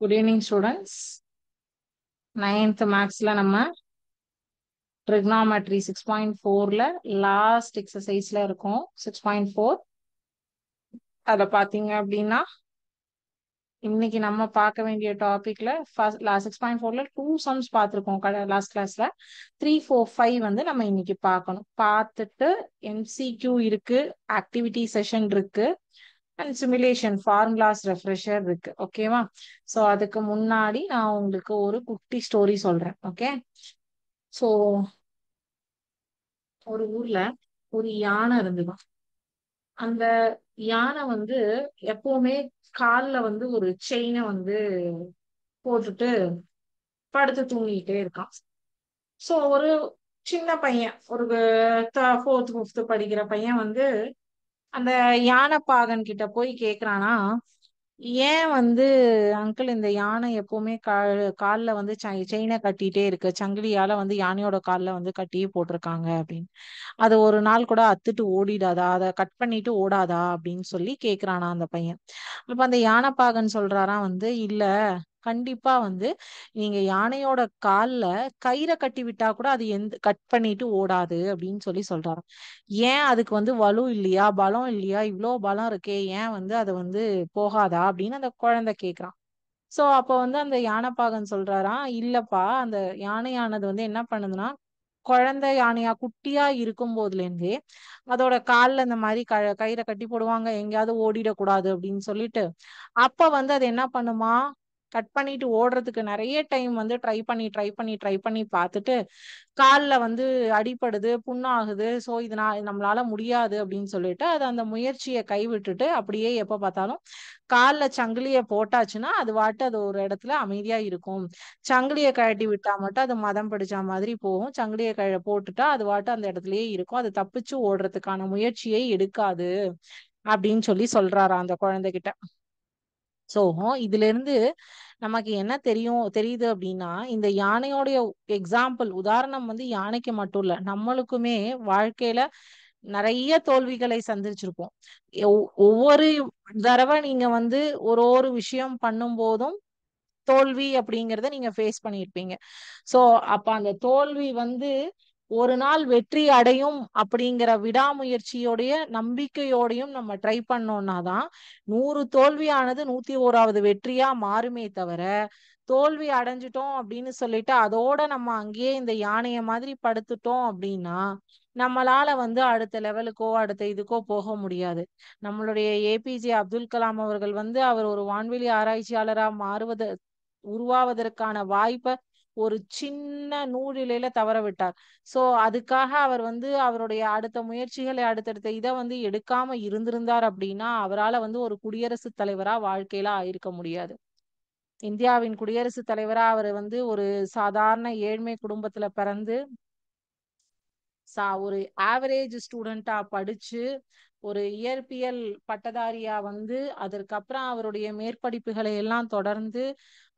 Good evening students. 9th மேக்ஸ்ல நம்ம trigonometry 6.4ல last எக்ஸசைஸ்ல இருக்கோம். 6.4 அதை பார்த்தீங்க அப்படின்னா இன்னைக்கு நம்ம பார்க்க வேண்டிய டாபிக்ல ஃபர்ஸ்ட் 6.4ல 2 சம்ஸ் பார்த்துருக்கோம் லாஸ்ட் கிளாஸ்ல. 3, 4, 5 வந்து நம்ம இன்னைக்கு பார்க்கணும். பார்த்துட்டு MCQ இருக்கு, ஆக்டிவிட்டி செஷன் இருக்கு, அண்ட் சிமுலேஷன் ஃபார்முலாஸ் ரெஃப்ரெஷர் இருக்கு. ஓகேவா? ஸோ அதுக்கு முன்னாடி நான் உங்களுக்கு ஒரு குட்டி ஸ்டோரி சொல்றேன். ஓகே? ஸோ ஒரு ஊர்ல ஒரு யானை இருந்துதான். அந்த யானை வந்து எப்பவுமே கால்ல வந்து ஒரு செயினை வந்து போட்டுட்டு படுத்து தூங்கிட்டே இருக்கான். ஸோ ஒரு சின்ன பையன், ஒரு 4th 5th படிக்கிற பையன் வந்து அந்த யானை பாகன் கிட்ட போய் கேக்குறானா, ஏன் வந்து அங்கிள் இந்த யானை எப்பவுமே கால்ல வந்து செயினை கட்டிட்டே இருக்கு, சங்கிலியால வந்து யானையோட கால்ல வந்து கட்டியே போட்டிருக்காங்க அப்படின்னு. அது ஒரு நாள் கூட அத்துட்டு ஓடிடாதா, அதை கட் பண்ணிட்டு ஓடாதா அப்படின்னு சொல்லி கேக்குறானா அந்த பையன். அப்ப அந்த யானைப்பாகன் சொல்றாராம் வந்து, இல்ல, கண்டிப்பா வந்து நீங்க யானையோட கால்ல கயிறை கட்டி விட்டா கூட அது எந்த கட் பண்ணிட்டு ஓடாது அப்படின்னு சொல்லி சொல்றாராம். ஏன் அதுக்கு வந்து வலு இல்லையா, பலம் இல்லையா, இவ்வளோ பலம் இருக்கே, ஏன் வந்து அது வந்து போகாதா அப்படின்னு அந்த குழந்தை கேக்குறான். சோ அப்ப வந்து அந்த யானைப்பாகன் சொல்றாராம், இல்லப்பா, அந்த யானையானது வந்து என்ன பண்ணுதுன்னா, குழந்தை யானையா குட்டியா இருக்கும் போதுல இருந்தே அதோட கால்ல இந்த மாதிரி கயிறை கட்டி போடுவாங்க, எங்கேயாவது ஓடிடக்கூடாது அப்படின்னு சொல்லிட்டு. அப்ப வந்து அது என்ன பண்ணுமா, கட் பண்ணிட்டு ஓடுறதுக்கு நிறைய டைம் வந்து ட்ரை பண்ணி பார்த்துட்டு கால்ல வந்து அடிபடுது, புண்ணாகுது, சோ இதனால நம்மளால முடியாது அப்படின்னு சொல்லிட்டு அது அந்த முயற்சியை கைவிட்டுட்டு அப்படியே எப்ப பார்த்தாலும் கால்ல சங்கிலிய போட்டாச்சுன்னா அது வாட்டு அது ஒரு இடத்துல அமைதியா இருக்கும். சங்கிலிய கழட்டி விட்டா மட்டும் அது மதம் பிடிச்ச மாதிரி போகும். சங்கிலிய போட்டுட்டா அது வாட்டு அந்த இடத்துலயே இருக்கும். அது தப்பிச்சு ஓடுறதுக்கான முயற்சியை எடுக்காது அப்படின்னு சொல்லி சொல்றாராம் அந்த குழந்தைகிட்ட. சோ இதுல இருந்து நமக்கு என்ன தெரியுது அப்படின்னா, இந்த யானையோடைய எக்ஸாம்பிள் உதாரணம் வந்து யானைக்கு மட்டும் இல்ல, நம்மளுக்குமே வாழ்க்கையில நிறைய தோல்விகளை சந்திச்சிருப்போம். ஒவ்வொரு தடவை நீங்க வந்து ஒரு விஷயம் பண்ணும் போதும் தோல்வி அப்படிங்கறத நீங்க ஃபேஸ் பண்ணியிருப்பீங்க. சோ அப்ப அந்த தோல்வி வந்து ஒரு நாள் வெற்றி அடையும் அப்படிங்கிற விடாமுயற்சியோடைய நம்பிக்கையோடையும் நம்ம ட்ரை பண்ணோம்னா தான் 100 தோல்வியானது 101வது வெற்றியா மாறுமே தவிர, தோல்வி அடைஞ்சிட்டோம் அப்படின்னு சொல்லிட்டு அதோட நம்ம அங்கேயே இந்த யானைய மாதிரி படுத்துட்டோம் அப்படின்னா நம்மளால வந்து அடுத்த லெவலுக்கோ அடுத்த இதுக்கோ போக முடியாது. நம்மளுடைய ஏபிஜே அப்துல் கலாம் அவர்கள் வந்து அவர் ஒரு வான்வெளி ஆராய்ச்சியாளரா உருவாவதற்கான வாய்ப்பை ஒரு சின்ன நூலிழையில தவற விட்டார். சோ அதுக்காக அவர் வந்து அவருடைய அடுத்த முயற்சிகளை அடுத்தடுத்த இதை வந்து எடுக்காம இருந்திருந்தார் அப்படின்னா அவரால வந்து ஒரு குடியரசுத் தலைவரா வாழ்க்கையில ஆயிருக்க முடியாது. இந்தியாவின் குடியரசுத் தலைவரா அவர் வந்து ஒரு சாதாரண ஏழ்மை குடும்பத்துல பிறந்து ஒரு ஆவரேஜ் ஸ்டூடெண்டா படிச்சு ஒரு இயற்பியல் பட்டதாரியா வந்து அதற்கப்புறம் அவருடைய மேற்படிப்புகளை எல்லாம் தொடர்ந்து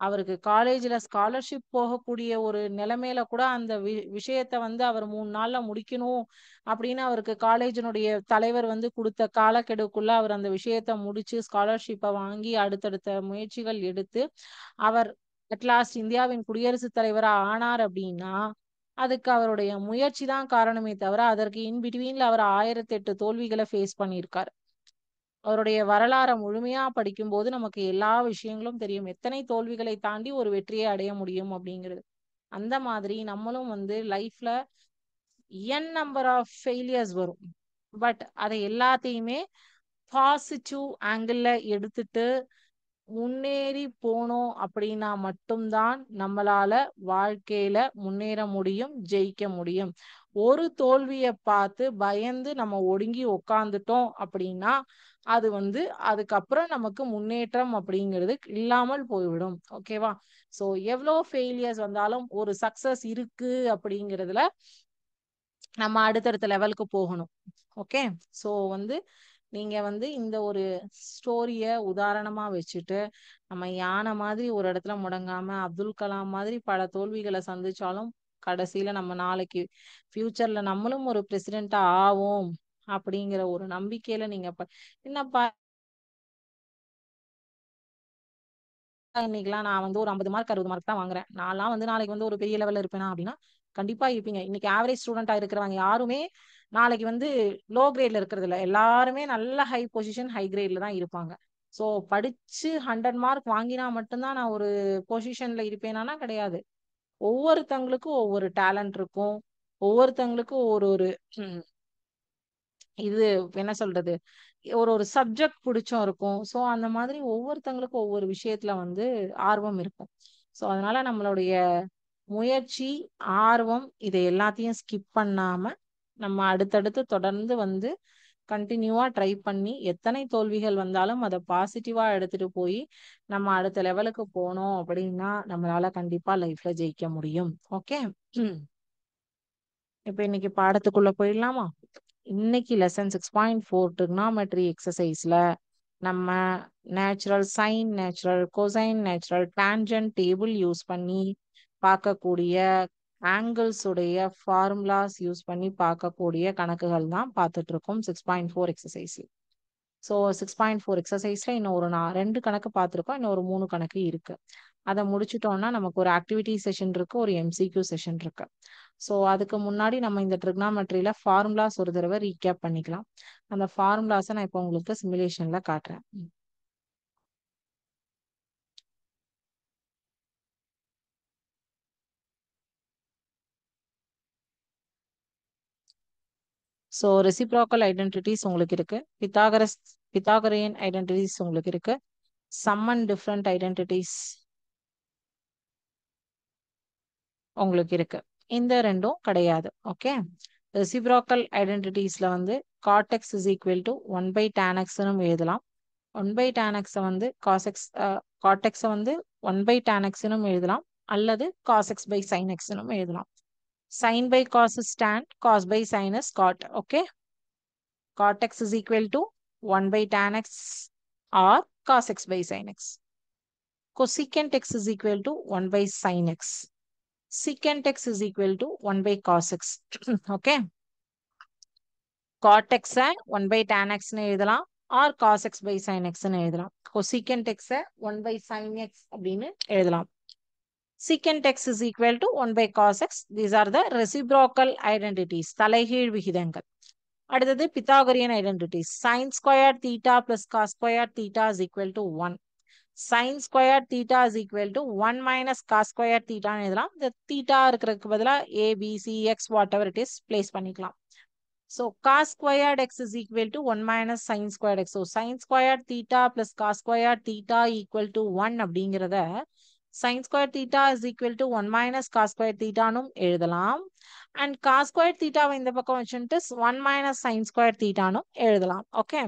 அவருக்கு காலேஜ்ல ஸ்காலர்ஷிப் போகக்கூடிய ஒரு நிலைமையில கூட அந்த விஷயத்த வந்து அவர் 3 நாள்ல முடிக்கணும் அப்படின்னு அவருக்கு காலேஜினுடைய தலைவர் வந்து கொடுத்த காலக்கெடுக்குள்ள அவர் அந்த விஷயத்த முடிச்சு ஸ்காலர்ஷிப்பை வாங்கி அடுத்தடுத்த முயற்சிகள் எடுத்து அவர் அட்லாஸ்ட் இந்தியாவின் குடியரசுத் தலைவரா ஆனார் அப்படின்னா அதுக்கு அவருடைய முயற்சி தான் காரணமே தவிர அதற்கு இன்பிட்வீன்ல அவர் 1008 தோல்விகளை ஃபேஸ் பண்ணியிருக்காரு. அவருடைய வரலாறை முழுமையா படிக்கும்போது நமக்கு எல்லா விஷயங்களும் தெரியும், எத்தனை தோல்விகளை தாண்டி ஒரு வெற்றியை அடைய முடியும் அப்படிங்கிறது. அந்த மாதிரி நம்மளும் வந்து லைஃப்ல நம்பர் ஆஃப் ஃபெயிலியர்ஸ் வரும். பட் அதை எல்லாத்தையுமே பாசிட்டிவ் ஆங்கிள் எடுத்துட்டு முன்னேறி போனோம் அப்படின்னா மட்டும்தான் நம்மளால வாழ்க்கையில முன்னேற முடியும், ஜெயிக்க முடியும். ஒரு தோல்வியை பார்த்து பயந்து நம்ம ஒடுங்கி உக்காந்துட்டோம் அப்படின்னா அது வந்து அதுக்கப்புறம் நமக்கு முன்னேற்றம் அப்படிங்கிறது இல்லாமல் போய்விடும். ஓகேவா? சோ எவ்வளோ ஃபெயிலியர்ஸ் வந்தாலும் ஒரு சக்சஸ் இருக்கு அப்படிங்கிறதுல நம்ம அடுத்தடுத்த லெவலுக்கு போகணும். ஓகே? சோ வந்து நீங்க வந்து இந்த ஒரு ஸ்டோரிய உதாரணமா வச்சுட்டு நம்ம யானை மாதிரி ஒரு இடத்துல முடங்காம அப்துல் கலாம் மாதிரி பல தோல்விகளை சந்திச்சாலும் கடைசியில நம்ம நாளைக்கு ஃபியூச்சர்ல நம்மளும் ஒரு பிரசிடென்டா ஆவோம் அப்படிங்கிற ஒரு நம்பிக்கையில நீங்க என்னப்பா இன்னைக்கெல்லாம் நான் வந்து ஒரு 50 மார்க் 60 மார்க் தான் வாங்குறேன். நான்லாம் வந்து நாளைக்கு வந்து ஒரு பெரிய லெவல்ல இருப்பேனா அப்படின்னா கண்டிப்பா இருப்பீங்க. இன்னைக்கு ஆவரேஜ் ஸ்டூடெண்டா இருக்கிறவங்க யாருமே நாளைக்கு வந்து லோ கிரேட்ல இருக்கிறது இல்ல. எல்லாருமே நல்ல ஹை பொசிஷன் ஹை கிரேட்ல தான் இருப்பாங்க. ஸோ படிச்சு 100 மார்க் வாங்கினா மட்டும்தான் நான் ஒரு பொசிஷன்ல இருப்பேனானா கிடையாது. ஒவ்வொருத்தவங்களுக்கும் ஒவ்வொரு டேலண்ட் இருக்கும். ஒவ்வொருத்தவங்களுக்கும் ஒரு ஒரு இது என்ன சொல்றது ஒரு ஒரு சப்ஜெக்ட் பிடிச்சும் இருக்கும். ஸோ அந்த மாதிரி ஒவ்வொருத்தவங்களுக்கும் ஒவ்வொரு விஷயத்துல வந்து ஆர்வம் இருக்கும். ஸோ அதனால நம்மளுடைய முயற்சி, ஆர்வம் இதை எல்லாத்தையும் ஸ்கிப் பண்ணாம நம்ம அடுத்தடுத்து தொடர்ந்து வந்து கண்டினியூவா ட்ரை பண்ணி எத்தனை தோல்விகள் வந்தாலும் அதை பாசிட்டிவா எடுத்துட்டு போய் நம்ம அடுத்த லெவலுக்கு போனோம் அப்படின்னா நம்மளால கண்டிப்பா லைஃப்ல ஜெயிக்க முடியும். ஓகே. இப்ப இன்னைக்கு பாடத்துக்குள்ள போயிடலாமா? இன்னைக்கு லெசன் 6.4 ட்ரிக்னாமெட்ரி எக்ஸசைஸ்ல நம்ம natural sine, natural cosine, natural tangent table use பண்ணி பார்க்கக்கூடிய ஆங்கிள்ஸ் உடைய ஃபார்முலாஸ் யூஸ் பண்ணி பார்க்கக்கூடிய கணக்குகள் தான் பார்த்துட்டு இருக்கோம் 6.4 எக்ஸசைஸ். ஸோ 6.4 எக்ஸசைஸ்ல இன்னும் ஒரு 2 கணக்கு பார்த்துருக்கோம். இன்னும் ஒரு 3 கணக்கு இருக்கு. அதை முடிச்சிட்டோம்னா நமக்கு ஒரு ஆக்டிவிட்டி செஷன் இருக்கு, ஒரு எம்சிக்யூ செஷன் இருக்கு. ஸோ அதுக்கு முன்னாடி நம்ம இந்த ட்ரிக்னாமெட்ரியில ஃபார்முலாஸ் ஒரு தடவை ரீகேப் பண்ணிக்கலாம். அந்த ஃபார்முலாஸை நான் இப்போ உங்களுக்கு சிமுலேஷன்ல காட்டுறேன். ஸோ ரெசிப்ரோக்கல் ஐடென்டிட்டிஸ் உங்களுக்கு இருக்கு. பித்தாகரியன் ஐடென்டிட்டிஸ் உங்களுக்கு இருக்கு. சம் அண்ட் டிஃப்ரெண்ட் ஐடென்டிட்டிஸ் உங்களுக்கு இருக்கு. இந்த ரெண்டும் கிடையாது. ஓகே. ரெசிப்ரோக்கல் ஐடென்டிட்டிஸ்ல வந்து cot x is equal to 1 by tan x ன்னு எழுதலாம். 1 by tan x வந்து cos x cot x வந்து 1 by tan x ன்னு எழுதலாம், அல்லது cos x by sin x ன்னு எழுதலாம். sin by cos is tan, cos by sin is cot. Okay. cot x is equal to 1 by tan x or cos x by sin x. Cosecant x is equal to 1 by sin x. Secant x is equal to 1 by cos x. Okay. Cot x 1 by tan x ன்னு எழுதலாம், or cos x by sin x ன்னு எழுதலாம். Cosecant x 1 by sin x அப்படின்னு எழுதலாம். Secant x is equal to 1 by cos x. These are the reciprocal identities. தலைகீழ் விகிதங்கள். அடுத்தது Pythagorean identities. Sin squared theta plus cos squared theta is equal to 1. Sin squared theta is equal to 1 minus cos squared theta ன்னு எழுதலாம். இந்த theta இருக்கிறதுக்கு பதிலா a, b, c, x, whatever it is, place பண்ணிக்கலாம். So cos squared x is equal to 1 minus sin squared x. So sin squared theta plus cos squared theta equal to 1 அப்படிங்கிறத sin squared theta is equal to 1 minus cos squared theta னும் எழுதலாம். And cos squared theta இந்த பக்கம் வச்சுட்டு 1 minus sin squared theta னும் எழுதலாம். Okay.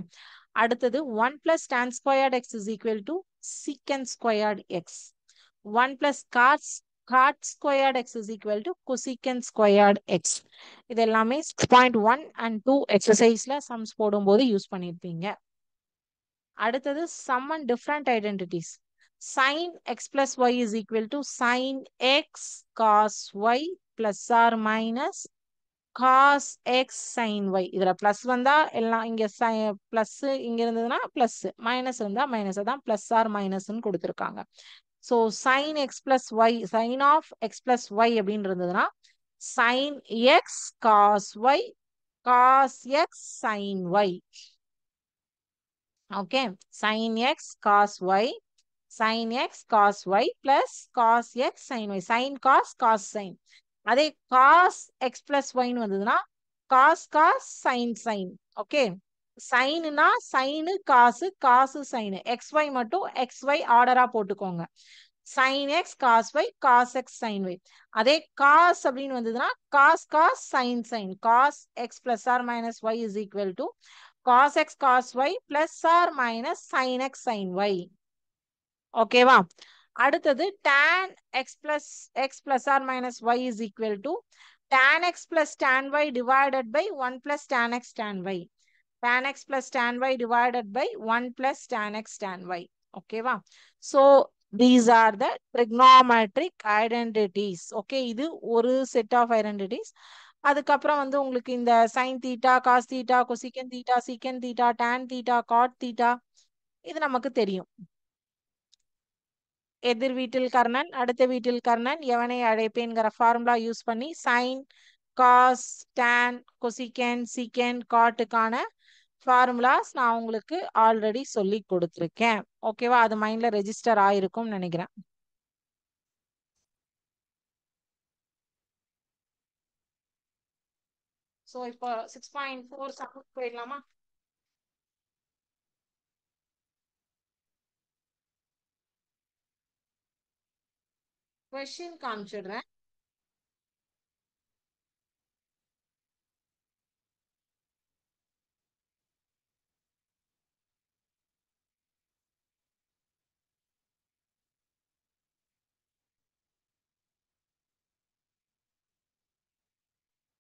அடுத்தது 1 plus tan squared x is equal to secant squared x. 1 plus cot squared x is equal to cosecant squared x. இது எல்லாமே 6.1 and 2 எக்ஸசைஸ்ல சம்ஸ் போடும்போது use பண்ணிருப்பீங்க. அடுத்தது sum and different identities. Sin x plus y is equal to sin x cos y plus or minus cos x sin y. இதுல plus வந்தா எல்லாம் இங்க plus இங்க இருந்ததுன்னா பிளஸ், மைனஸ் இருந்தா மைனஸ், அதான் பிளஸ் ஆர் மைனஸ்ன்னு கொடுத்துருக்காங்க. So sin x plus y, sin of x plus y அப்படின்னு இருந்ததுன்னா sin x cos y cos x sin y. Okay. sin x cos y sin x cos y plus cos x sin y. sin cos cos sin. அதே cos x plus y ன்னு வந்ததுன்னா cos cos sin sin. Okay. சைனுனா sine cos, cos sine. xy மட்டும் xy ஆர்டரா போட்டுக்கோங்க. sin x cos y cos x sin y. அதே cos அப்படின்னு வந்ததுன்னா cos cos sin sin. cos x plus or minus y is equal to cos x cos y plus or minus sin x sin y. ஓகேவா? அடுத்தது tan x plus or minus y is equal to tan x plus tan y divided by 1 plus tan x tan y. tan x plus tan y divided by 1 plus tan x tan y. ஓகேவா? So these are the trigonometric identities. Okay. இது ஒரு set of identities. அதுக்கப்புறம் வந்து உங்களுக்கு இந்த sin theta, cos theta, cosecant theta, secant theta, tan theta, cot theta இது நமக்கு தெரியும். எதிர் வீட்டில் கர்ணன், அடுத்த வீட்டில் கர்ணன், எவனை அழைப்பேன்கிற ஃபார்முலா யூஸ் பண்ணி சைன், காஸ், டான், கொசிகேன், சீக்கேன், காட்டுக்கான ஃபார்முலாஸ் நான் உங்களுக்கு ஆல்ரெடி சொல்லி கொடுத்துருக்கேன். ஓகேவா? அது மைண்ட்ல ரெஜிஸ்டர் ஆயிருக்கும்னு நினைக்கிறேன். ஸோ இப்போ 6.4 சப்மிட் போயிடலாமா? கொஸ்டின் காமிச்சிடுறேன்.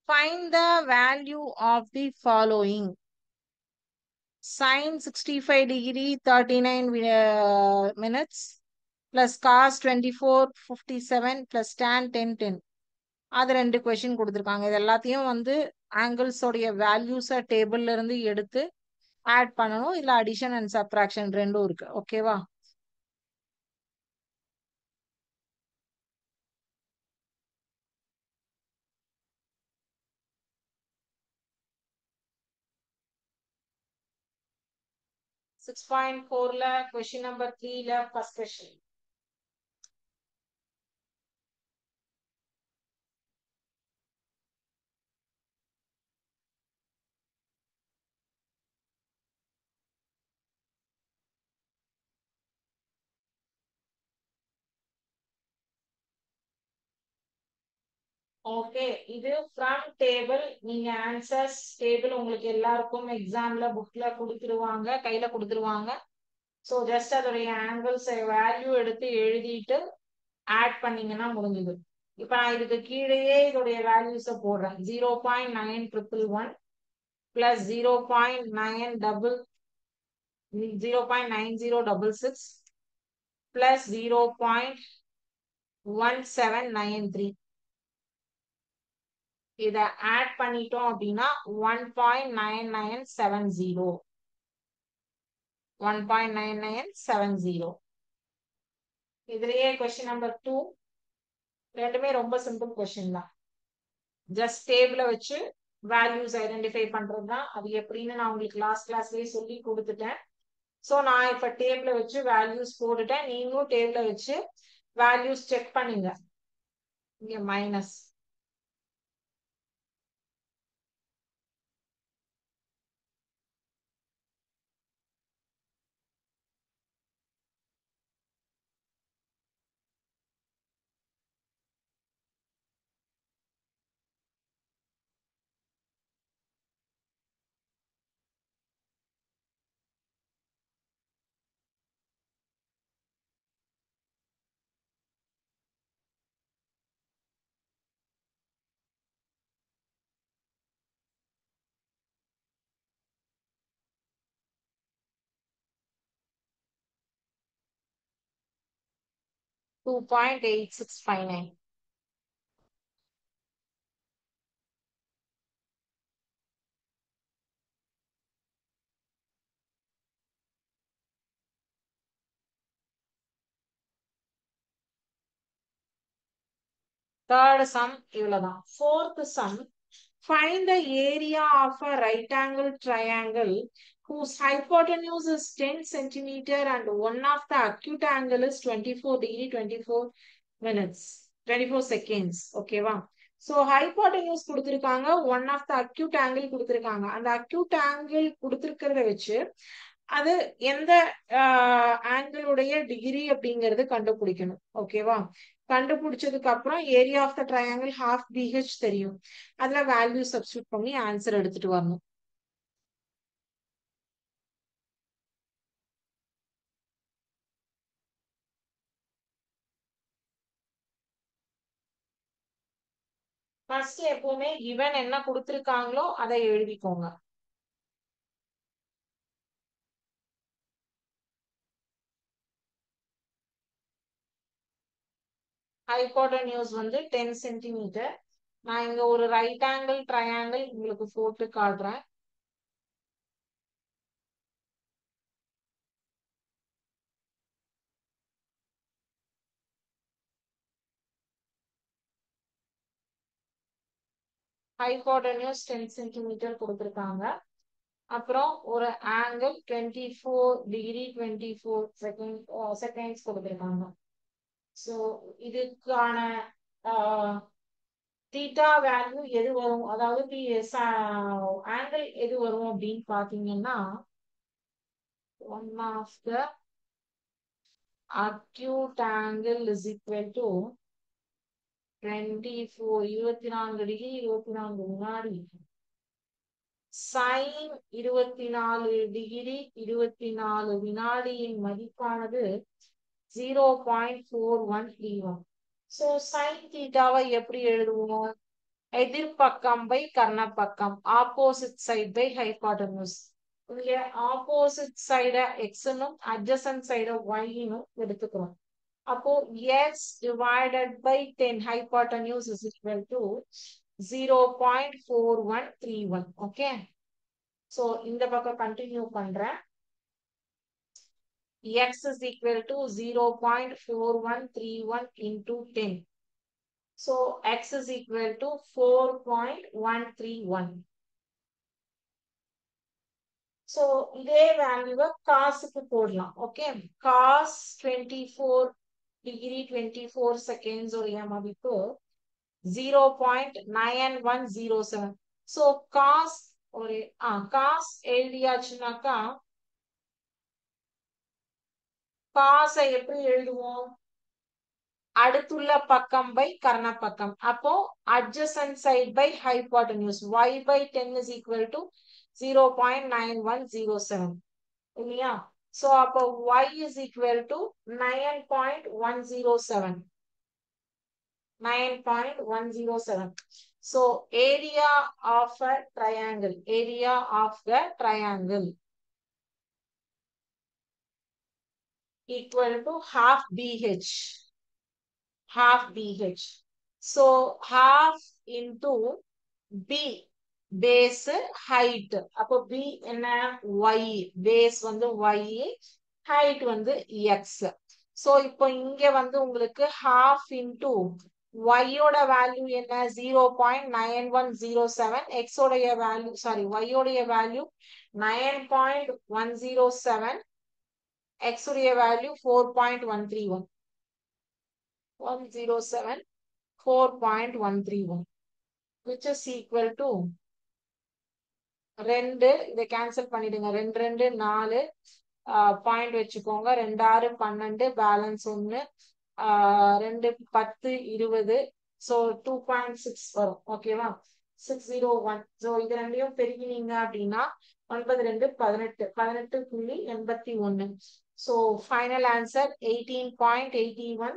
Find the value of the following. Sin 65 degree 39 minutes plus cos 24 57 plus tan 10 10. அது ரெண்டு கொஸ்டின் கொடுத்துருக்காங்க. இது எல்லாத்தையும் வந்து ஆங்கிள்ஸோடைய வேல்யூஸை டேபிள்ல இருந்து எடுத்து ஆட் பண்ணணும். இல்ல அடிஷன் அண்ட் சப்ட்ராக்ஷன் ரெண்டும் இருக்கு. ஓகேவா? சிக்ஸ் பாயிண்ட் ஃபோர்ல கொஸ்டின் நம்பர் 3ல ஃபர்ஸ்ட் கொஸ்டின். ஓகே, இது ஃப்ரம் டேபிள். நீங்க ஆன்சர்ஸ் டேபிள் உங்களுக்கு எல்லாருக்கும் எக்ஸாம்ல புக்ல கொடுத்துருவாங்க, கையில கொடுத்துருவாங்க. ஸோ ஜஸ்ட் அதோடைய ஆங்கிள்ஸ் வேல்யூ எடுத்து எழுதிட்டு ஆட் பண்ணீங்கன்னா முடிஞ்சது. இப்போ நான் இதுக்கு கீழேயே இதோடைய வேல்யூஸை போடுறேன். 0.9111 பிளஸ் 0.9066 பிளஸ் 0.1793. இதை ஆட் பண்ணிட்டோம் அப்படின்னா 1.9970. 1.9970. இதுலயே கொஸ்டின் நம்பர் 2 ரெண்டுமே ரொம்ப சிம்பிள் கொஸ்டின் தான். ஜஸ்ட் டேபிள வச்சு வேல்யூஸ் ஐடென்டிஃபை பண்றது தான். அது எப்படின்னு நான் உங்களுக்கு லாஸ்ட் கிளாஸ்லயே சொல்லி கொடுத்துட்டேன். ஸோ நான் இப்ப டேபிள வச்சு வேல்யூஸ் போட்டுட்டேன். நீங்களும் டேபிள வச்சு வேல்யூஸ் செக் பண்ணுங்க. இங்க மைனஸ் 2.8659. தேர்ட் சம் இவ்வளவுதான். Fourth some, find the area of a right angle triangle whose hypotenuse is 10 centimeter and one of the acute angle is 24 degree 24 minutes 24 seconds. ஓகேவா? ஸோ ஹைபோட்டன்யூஸ் கொடுத்துருக்காங்க, one of the acute angle கொடுத்துருக்காங்க. அந்த acute angle கொடுத்துருக்கிறத வச்சு அது எந்த ஆங்கிளுடைய degree அப்படிங்கறது கண்டுபிடிக்கணும். ஓகேவா? கண்டுபிடிச்சதுக்கு அப்புறம் area of the triangle half B H தெரியும். அதுல வேல்யூ சப்ஸ்டியூட் பண்ணி ஆன்சர் எடுத்துட்டு வரணும். ஃபர்ஸ்ட் எப்பவுமே கிவன் என்ன கொடுத்திருக்காங்களோ அதை எழுதிக்கோங்க. ஹைபோட்டன்யூஸ் வந்து 10 சென்டிமீட்டர். நான் இங்க ஒரு ரைட் ஆங்கிள் ட்ரையாங்கிள் உங்களுக்கு போட்டு காட்டுறேன். ஹைபோட்டன்யூஸ் 10 சென்டிமீட்டர் கொடுத்துருக்காங்க. அப்புறம் ஒரு ஆங்கிள் 24 டிகிரி 24 செகண்ட்ஸ் கொடுத்துருக்காங்க. ஸோ இதுக்கான தீட்டா வேல்யூ எது வரும், அதாவது ஆங்கிள் எது வரும் அப்படின்னு பாத்தீங்கன்னா, one of the acute angle is equal to 24 degree 24 வினாடி sin 24 டிகிரி 24 வினாடியின் மதிப்பானது 0.4131. ஸோ சைன் தீட்டாவை எப்படி எழுதுவோம்? எதிர்பக்கம் பை கர்ணப்பக்கம், ஆப்போசிட் சைட் பை ஹைபாட்டன்யூஸ். இங்க ஆப்போசிட் சைட எக்ஸ்னும் அட்ஜசன்ட் சைட ஒய்னும் எடுத்துக்கிறோம். அப்போ x divided by 10 hypotenuse is equal to 0.4131. Okay, so இந்த பக்கம் கண்டினியூ பண்றேன். x is equal to 0.4131 into 10. So x is equal to 4.131. So இதே வேல்யூவை காசுக்கு போடலாம். ஓகே, cos 24 டிகிரி 24 செகண்ட்ஸ் உடைய மதிப்பு 0.9107. ஸோ காஸ் ஒரு காஸ் எழுதியாச்சுனாக்கா காசை எப்படி எழுதுவோம்? அடுத்துள்ள பக்கம் பை கர்ண பக்கம். அப்போ adjacent side by hypotenuse, y by 10 is equal to 0.9107 இல்லையா? So அப்போ y is equal to 9.107. 9.107. So area of a triangle, area of the triangle equal to half BH. Half BH. So half into B, base height. அப்போ B என்ன? Y. Base வந்து Y, height வந்து X. So இப்போ இங்க வந்து உங்களுக்கு half into Y ஓட value என்ன? 0.9107. X ஓடைய வேல்யூ, சாரி, Y ஓடைய வேல்யூ 9.107. X உடைய value 4.131. 107 4.131, which is equal to 2. இதை கேன்சல் பண்ணிடுங்க. 2 2 4 பாயிண்ட் வச்சுக்கோங்க. 2 6 12, பேலன்ஸ் 1, 2 10 20. ஸோ 2.6 வரும். ஓகேவா? 601. ஸோ இது ரெண்டையும் பெருகினீங்க அப்படின்னா 9 2 18 18.81. So final answer 18.81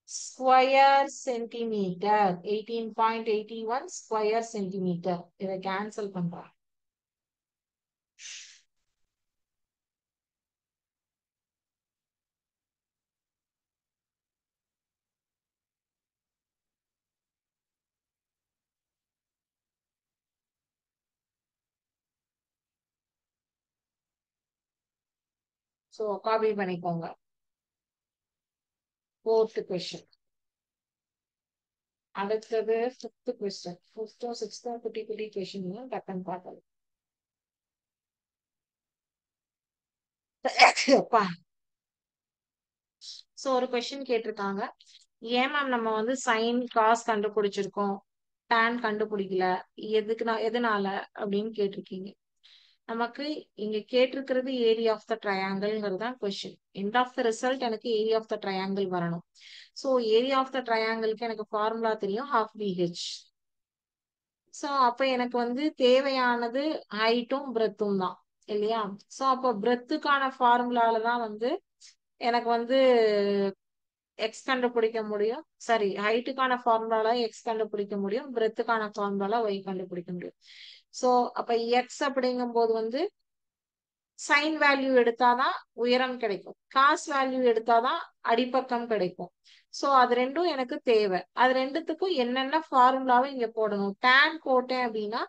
square centimetre. 18.81 square centimetre. இதை கேன்சல் பண்றேன். ஸோ காப்பி பண்ணிக்கோங்க. 4th question. அடுத்தது 5th question. 5th 6th குட்டி குட்டி கொஸ்டின் டக்குன்னு பார்க்கலாம். ஸோ ஒரு கொஸ்டின் கேட்டிருக்காங்க. ஏன் மேம் நம்ம வந்து சைன் காஸ் கண்டுபிடிச்சிருக்கோம், டேன் கண்டுபிடிக்கல, எதனால அப்படின்னு கேட்டிருக்கீங்க. நமக்கு இங்க கேட்டிருக்கிறது ஏரியா ஆஃப் த ட்ரையாங்கிள்ங்கிறது தான் question. End of the result எனக்கு ஏரியா ஆஃப் த ட்ரையாங்கிள் வரணும். ஸோ ஏரியா ஆஃப் த ட்ரையாங்கிளுக்கு எனக்கு ஃபார்முலா தெரியும், half BH. ஸோ அப்ப எனக்கு வந்து தேவையானது ஹைட்டும் பிரெத்தும் தான் இல்லையா? ஸோ அப்போ பிரெத்துக்கான ஃபார்முலால தான் வந்து எனக்கு வந்து எக்ஸ் கண்டுபிடிக்க முடியும். சாரி, ஹைட்டுக்கான ஃபார்முலால எக்ஸ் கண்டுபிடிக்க முடியும், பிரெத்துக்கான ஃபார்முலால ஒய் கண்டுபிடிக்க முடியும். ஸோ அப்ப எக்ஸ் அப்படிங்கும் போது வந்து சைன் வேல்யூ எடுத்தாதான் உயரம் கிடைக்கும். காஸ் வேல்யூ எடுத்தாதான் அடிப்பக்கம் கிடைக்கும். சோ அது ரெண்டும் எனக்கு தேவை. அது ரெண்டுத்துக்கும் என்னென்ன ஃபார்முலாவை இங்க போடணும். tan போட்டேன் அப்படின்னா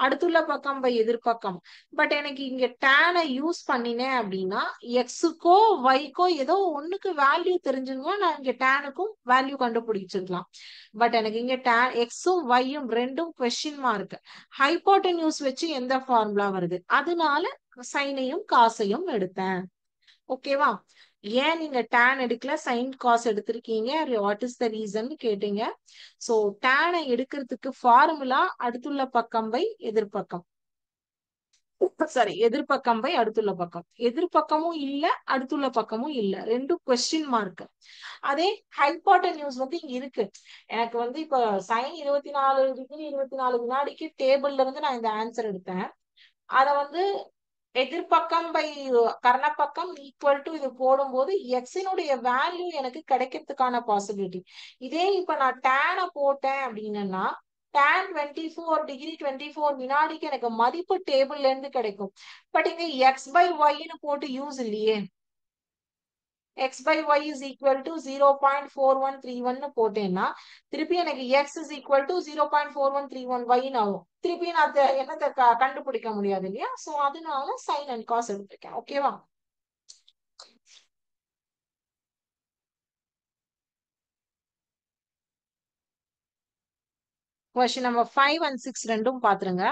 அடுத்துள்ள பக்கம் பை எதிர்பக்கம். பட் எனக்கு இங்க tan யூஸ் பண்ணினேன் அப்படின்னா எக்ஸுக்கோ ஒய்க்கோ ஏதோ ஒண்ணுக்கு வேல்யூ தெரிஞ்சுங்க, நான் இங்க டேனுக்கும் வேல்யூ கண்டுபிடிச்சிருக்கலாம். பட் எனக்கு இங்க tan எக்ஸும் ஒய்யும் ரெண்டும் கொஸ்டின் மார்க். ஹைப்போட்டன்யூஸ் வச்சு எந்த ஃபார்முலா வருது, அதனால சைனையும் காசையும் எடுத்தேன். ஓகேவா? ஏன் நீங்க tan எடுக்கல சைன் காஸ் எடுத்திருக்கீங்க, வாட் இஸ் த ரீசன் கேட்டீங்க. சோ tan எடுக்கிறதுக்கு ஃபார்முலா அடுத்துள்ள பக்கம் பை எதிர்பக்கம். சாரி, எதிர்பக்கம் பை அடுத்துள்ள பக்கம். எதிர்பக்கமும் இல்ல அடுத்துள்ள பக்கமும் இல்ல, ரெண்டும் கொஸ்டின் மார்க். அதே ஹைப்போட்டன்யூஸ் வந்து இங்க இருக்கு. எனக்கு வந்து இப்ப சைன் 24 டிகிரி 24 வினாடிக்கு டேபிள்ல இருந்து நான் இந்த ஆன்சர் எடுத்தேன். அத வந்து எதிர்பக்கம் பை கர்ணப்பக்கம் ஈக்குவல் டு இது போடும்போது எக்ஸினுடைய வேல்யூ எனக்கு கிடைக்கிறதுக்கான பாசிபிலிட்டி. இதே இப்ப நான் டேனை போட்டேன் அப்படின்னா tan 24 டிகிரி 24 வினாடிக்கு எனக்கு மதிப்பு டேபிள்ல இருந்து கிடைக்கும். பட் இங்க எக்ஸ் பை ஒய்னு போட்டு யூஸ் இல்லையே. X by y is equal to 0.4131 போட்டேன்னா திருப்பி எனக்கு எக்ஸ் இஸ் ஈக்குவல் டு 0.4131 ஒய்னு ஆகும். திருப்பி நான் என்னத்தை கண்டுபிடிக்க முடியாது இல்லையா. சோ அதனால சைன் அண்ட் காஸ் எடுத்திருக்கேன். ஓகேவா? Question number 5 and 6 ரெண்டும் பாத்துருங்க.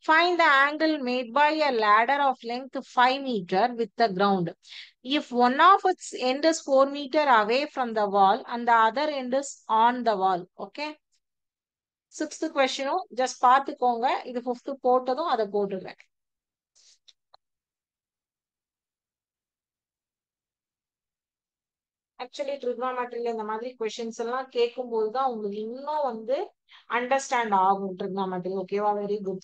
Find the angle made by a ladder of length 5 meter with the ground. If one of its end is 4 meter away from the wall and the other end is on the wall. Okay. 6th questionம் just பாத்துக்கோங்க. இது 5th போட்டதும் அதை போட்டுருவேன். Actually ட்ரிக்னாமெட்ரியில இந்த மாதிரி questions எல்லாம் கேட்கும் போதுதான் உங்களுக்கு இன்னும் வந்து அண்டர்ஸ்டாண்ட் ஆகும் ட்ரிக்னாமெட்ரி. ஓகேவா? Very good.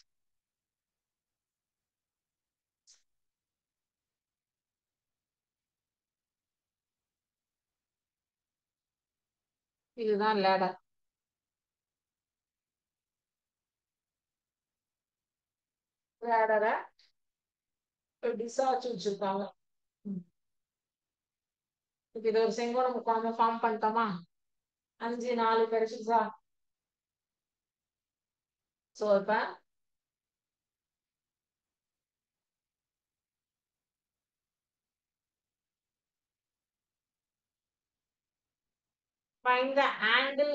இதுதான் லேடர். லேடரை டிசார்ஜ் வச்சிருக்காங்க. இது ஒரு செங்கோண முக்கோணமா ஃபார்ம் பண்ணிட்டோமா? 5 4 கிடைச்சிச்சா? சோ இப்ப find the angle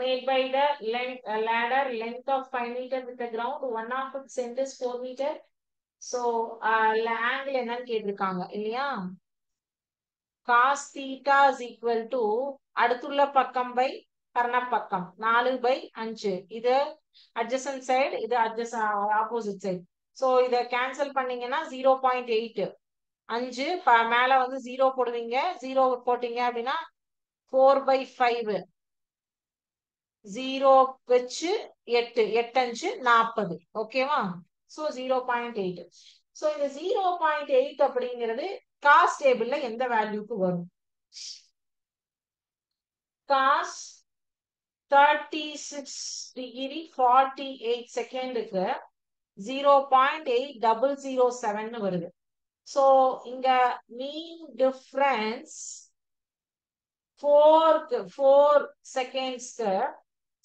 made by the length ladder length of 5 meter with the ground. One of its end is 4 meter. So angle என்னன்னு கேட்டிருக்காங்க இல்லையா. cos theta is equal to அடுத்துள்ள பக்கம் பை கர்ணப்பக்கம் 4/5. இது adjacent side, இது opposite side. So இத cancel பண்ணீங்கன்னா 0.8. 5 மேல வந்து 0 போடுவீங்க. 0 போட்டீங்க அப்படின்னா 4/5. 0 வச்சு 8 8 5 40. ஓகேவா? சோ 0.8. சோ இந்த 0.8 அப்படிங்கிறது காஸ் டேபிள்ல எந்த வேல்யூக்கு வரும்? காஸ் 36 டிகிரி 48 செகண்டுக்கு 0.8007 வருது. சோ இங்க மீன் டிஃபரன்ஸ் 4 செகண்ட்ஸ்க்கு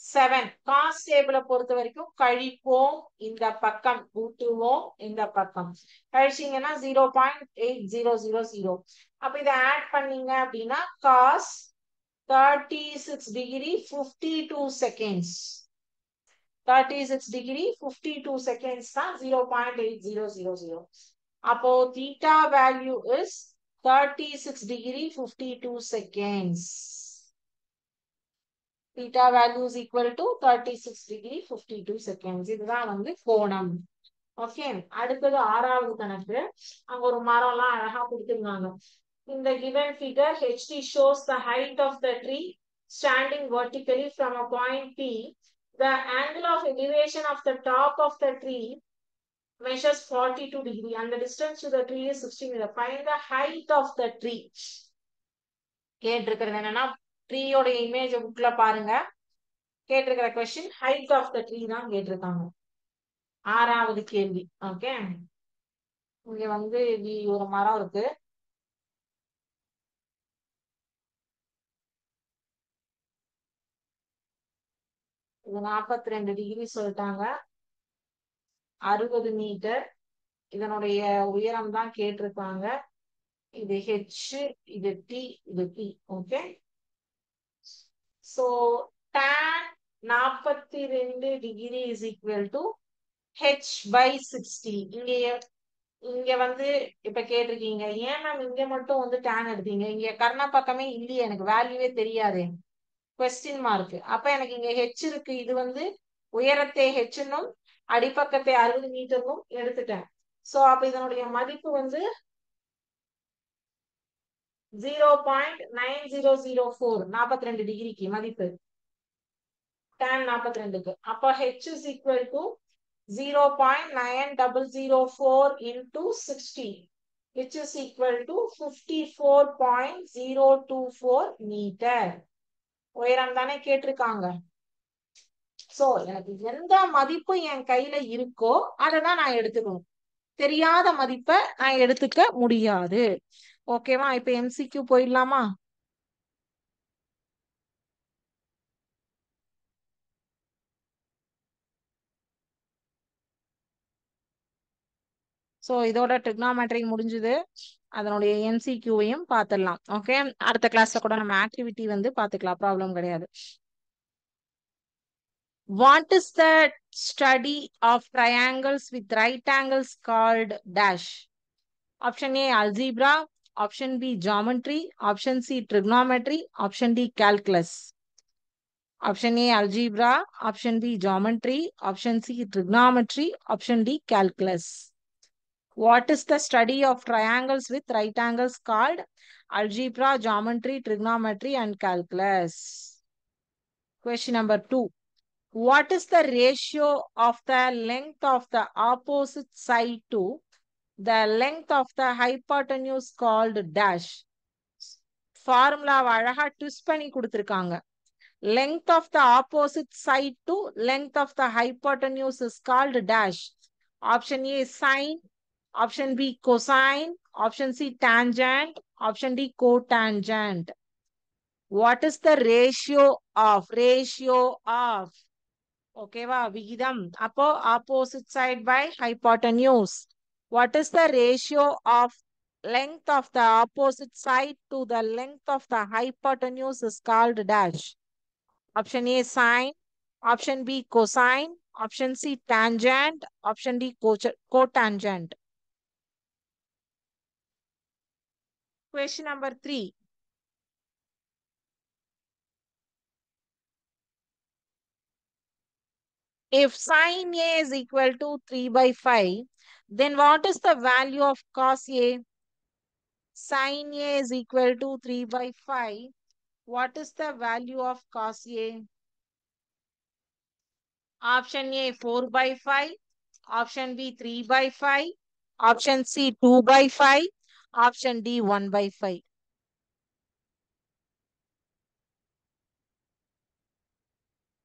7. காஸ் டேபிளை பொறுத்த வரைக்கும் கழிப்போம், இந்த பக்கம் கூட்டுவோம், இந்த பக்கம் கழிச்சீங்கன்னா 0.8000. அப்ப இதை ஆட் பண்ணீங்க அப்படின்னா cos 36 degree 52 seconds. 36 degree 52 seconds தான் 0.8000. அப்போ theta value is 36 degree 52 seconds. Theta value is equal to 36 degree 52 seconds. இதுதான் வந்து கோணம். ஓகே. அடுத்தது 6வது கணக்கு. அங்க ஒரு மரம் எல்லாம் அழகா கொடுத்திருந்தாங்க. In the given figure, HT shows the height of the tree standing vertically from a point P. The angle of elevation of the top of the tree measures 42 degree and the distance to the tree is 16 meter. Find the height of the tree. கேட்டிருக்கிறது என்னன்னா ட்ரீயோட image புக்ல பாருங்க. கேட்டிருக்கிற question height of the tree தான் கேட்டிருக்காங்க. 6வது கேள்வி. Okay. இங்க வந்து ஒரு மரம் இருக்கு. இது 42 டிகிரி சொல்லிட்டாங்க. 60 மீட்டர். இதனுடைய உயரம் தான் கேட்டிருக்காங்க. இது ஹெச், இது டி, இது B. Okay. So tan 42 degree is equal to h/60. இங்க வந்து இப்ப கேட்டிருக்கீங்க, ஏன் மேம் இங்க மட்டும் வந்து tan எடுத்தீங்க, இங்க கர்ண பக்கமே இல்லையே, எனக்கு வேல்யூவே தெரியாதே, கொஸ்டின் மார்க். அப்ப எனக்கு இங்க ஹெச் இருக்கு, இது வந்து உயரத்தை ஹெச்னும் அடிப்பக்கத்தை 60 மீட்டரும் எடுத்துட்டேன். சோ அப்ப இதனுடைய மதிப்பு வந்து 0.9004, 42 டிகிரிக்கு மதிப்பு tan 42க்கு. அப்ப h is equal to 0.9004 into 60, which is equal to 54.024 metre. உயரம் தானே கேட்டிருக்காங்க. சோ எனக்கு எந்த மதிப்பு என் கையில இருக்கோ அதை தான் நான் எடுத்துக்கணும். தெரியாத மதிப்பை நான் எடுத்துக்க முடியாது. ஓகேவா? இப்ப எம்சிக்யூ போயிடலாமா? சோ இதோட ட்ரிக்னாமெட்ரி முடிஞ்சுது. அதனுடைய எம்சிக்யூவையும் பார்த்துடலாம். ஓகே, அடுத்த கிளாஸ்ல கூட நம்ம ஆக்டிவிட்டி வந்து பார்த்துக்கலாம், ப்ராப்ளம் கிடையாது. What is the study of triangles with right angles called dash? Option A algebra, option B geometry, option C trigonometry, option D calculus. Option A algebra, option B geometry, option C trigonometry, option D calculus. What is the study of triangles with right angles called algebra, geometry, trigonometry, and calculus? Question number 2. What is the ratio of the length of the opposite side to the length of the hypotenuse called dash? Formula அழகா twist பண்ணி கொடுத்திருக்காங்க. Length of the opposite side to length of the hypotenuse is called dash. Option A sine, option B cosine, option C tangent, option D cotangent. What is the ratio of ஓகேவா? விகிதம். அப்போ opposite side by hypotenuse. What is the ratio of length of the opposite side to the length of the hypotenuse is called dash. Option A sine, option B cosine, option C tangent, option D cotangent. Question number 3. If sin A is equal to 3/5, then what is the value of cos A? Sin A is equal to 3/5. What is the value of cos A? Option A 4/5, option B 3/5, option C 2/5, option D 1/5.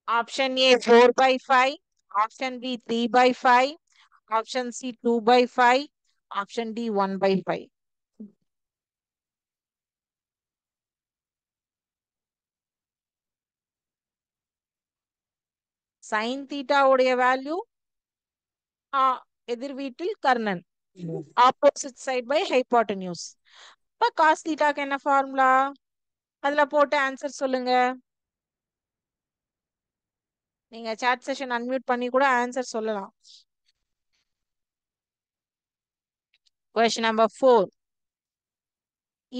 Option A 4/5, option B 3/5, option C 2/5, option D 1/5. sin theta உடைய value எதிர் வீட்டில் Karnan, opposite side by hypotenuse. இப்ப cos தீட்டாக்கு என்ன formula? அதுல போட்டு answer சொல்லுங்க. நீங்க chat session unmute பண்ணி கூட ஆன்சர் சொல்லலாம். Question number 4.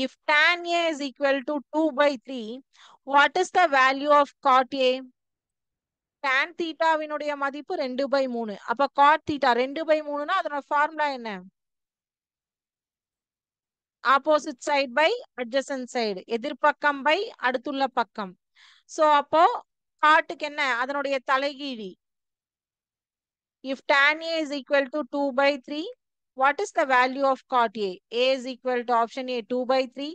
If tan A is equal to 2/3, what is the value of cot A? tan தீட்டாவினுடைய மதிப்பு 2/3. அப்ப cot தீட்டா 2/3னா அதோட ஃபார்முலா என்ன? Opposite side by adjacent side, எதிர்பக்கம் பை அடுத்துள்ள பக்கம். சோ அப்போ காட்டுக்கு என்ன? அதனுடைய தலைகீழி. If tan A is equal to 2/3, what is the value of cot A? A is equal to option A 2/3,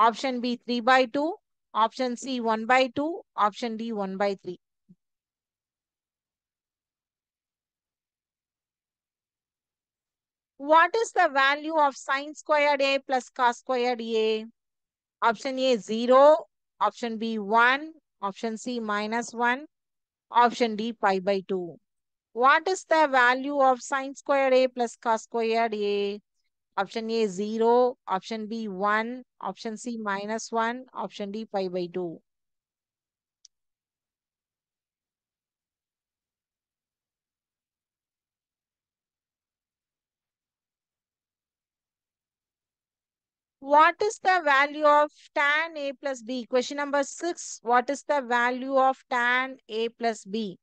option B 3/2, option C 1/2, option D 1/3. What is the value of sin squared A plus cos squared A? Option A 0, option B 1, option C -1, Option D, pi by 2. What is the value of sine squared A plus cos squared A? Option A, 0. Option B, 1. Option C, -1. Option D, pi by 2. What is the value of tan A plus B? Question number 6. What is the value of tan A plus B?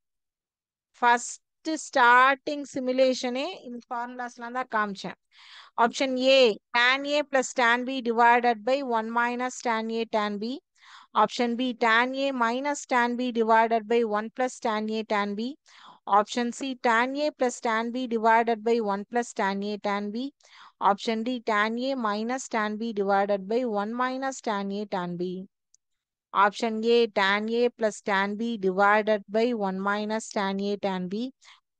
First starting simulation in formulas தான் காமிச்சேன். Option A, tan A plus tan B divided by 1 minus tan A tan B. Option B, tan A minus tan B divided by 1 plus tan A tan B. Option C, tan A plus tan B divided by 1 plus tan A tan B. Option D, tan A minus tan B divided by 1 minus tan A tan B. Option A, tan A plus tan B divided by 1 minus tan A tan B.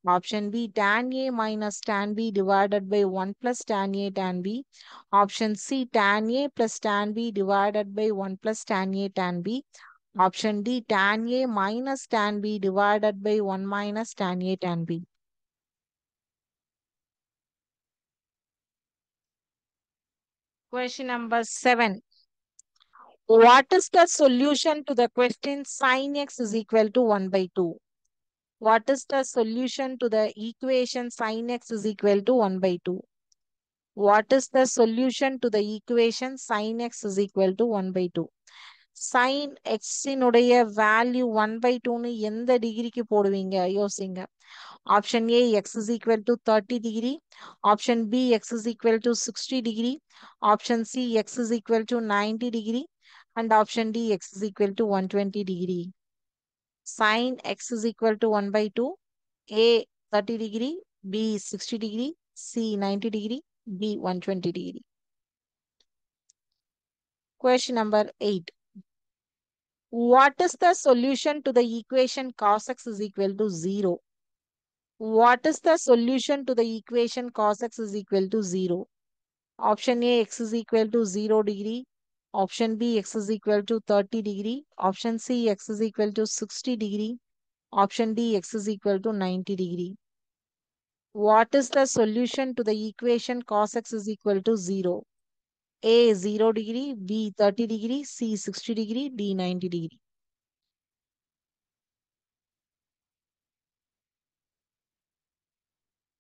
Option B, tan A minus tan B divided by 1 plus tan A tan B. Option C, tan A plus tan B divided by 1 plus tan A tan B. Option D, tan A minus tan B divided by 1 minus tan A tan B. Question number 7. What is the solution to the question sin x is equal to 1 by 2? What is the solution to the equation sin x is equal to 1 by 2? What is the solution to the equation sin x is equal to 1 by 2? Sin x இனுடைய value 1 by 2 னு எந்த டிகிரிக்கு போடுவீங்க யோசிங்க. Option A, x is equal to 30 degree. Option B, x is equal to 60 degree. Option C, x is equal to 90 degree. And option D, x is equal to 120 degree. Sin x is equal to 1 by 2. A, 30 degree. B, 60 degree. C, 90 degree. D, 120 degree. Question number 8. What is the solution to the equation cos x is equal to 0? What is the solution to the equation cos x is equal to 0? Option A, x is equal to 0 degree. Option B, x is equal to 30 degree. Option C, x is equal to 60 degree. Option D, x is equal to 90 degree. What is the solution to the equation cos x is equal to 0? A, 0 degree. B, 30 degree. C, 60 degree. D, 90 degree.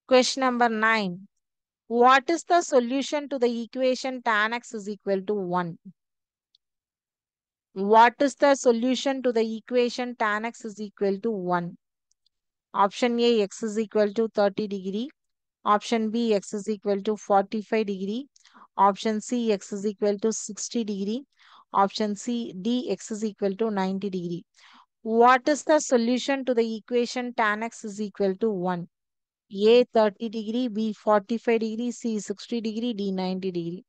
Question number 9. What is the solution to the equation tan x is equal to 1? What is the solution to the equation tan x is equal to 1? Option A, x is equal to 30 degree. Option B, x is equal to 45 degree. Option C, x is equal to 60 degree. Option C, D, x is equal to 90 degree. What is the solution to the equation tan x is equal to 1? A, 30 degree. B, 45 degree. C, 60 degree. D, 90 degree.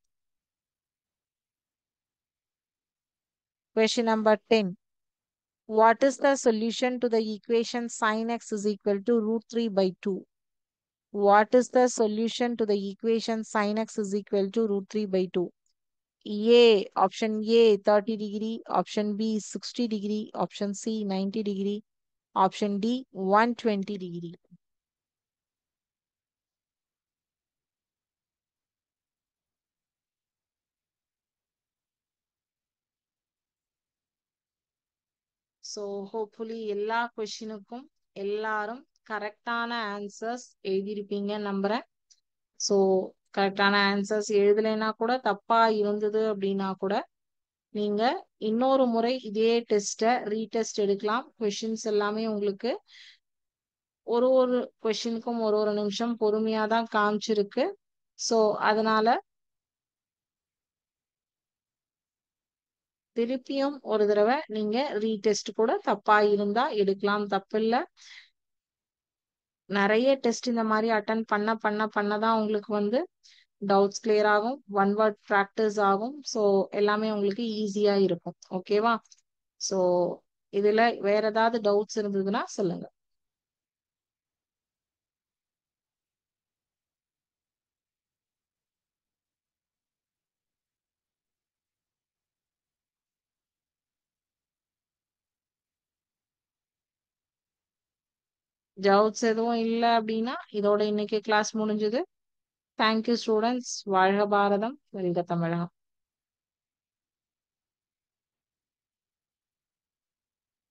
Question number 10. What is the solution to the equation sin x is equal to root 3 by 2? What is the solution to the equation sin x is equal to root 3 by 2? Option A, 30 degree. Option B, 60 degree. Option C, 90 degree. Option D, 120 degree. So hopefully எல்லா கொஷினுக்கும் எல்லாரும் கரெக்டான answers எழுதியிருப்பீங்கன்னு நம்புறேன். So கரெக்டான answers எழுதலைன்னா கூட தப்பா இருந்தது அப்படின்னா கூட நீங்க இன்னொரு முறை இதே டெஸ்ட்டை ரீடெஸ்ட் எடுக்கலாம். கொஷின்ஸ் எல்லாமே உங்களுக்கு ஒரு ஒரு கொஷினுக்கும் ஒரு ஒரு நிமிஷம் பொறுமையா தான் காமிச்சிருக்கு. ஸோ அதனால திருப்பியும் ஒரு தடவை நீங்க ரீடெஸ்ட் கூட தப்பா இருந்தா எடுக்கலாம், தப்பில்லை. நிறைய டெஸ்ட் இந்த மாதிரி அட்டன் பண்ணதான் உங்களுக்கு வந்து டவுட்ஸ் கிளியர் ஆகும், ஒன் வேர்ட் ப்ராக்டிஸ் ஆகும். ஸோ எல்லாமே உங்களுக்கு ஈஸியா இருக்கும். ஓகேவா? ஸோ இதுல வேற ஏதாவது டவுட்ஸ் இருந்ததுன்னா சொல்லுங்க. டவுட்ஸ் எதுவும் இல்லை அப்படின்னா இதோட இன்னைக்கு கிளாஸ் முடிஞ்சது. Thank you students. வாழ்க பாரதம், வெல்க தமிழகம்.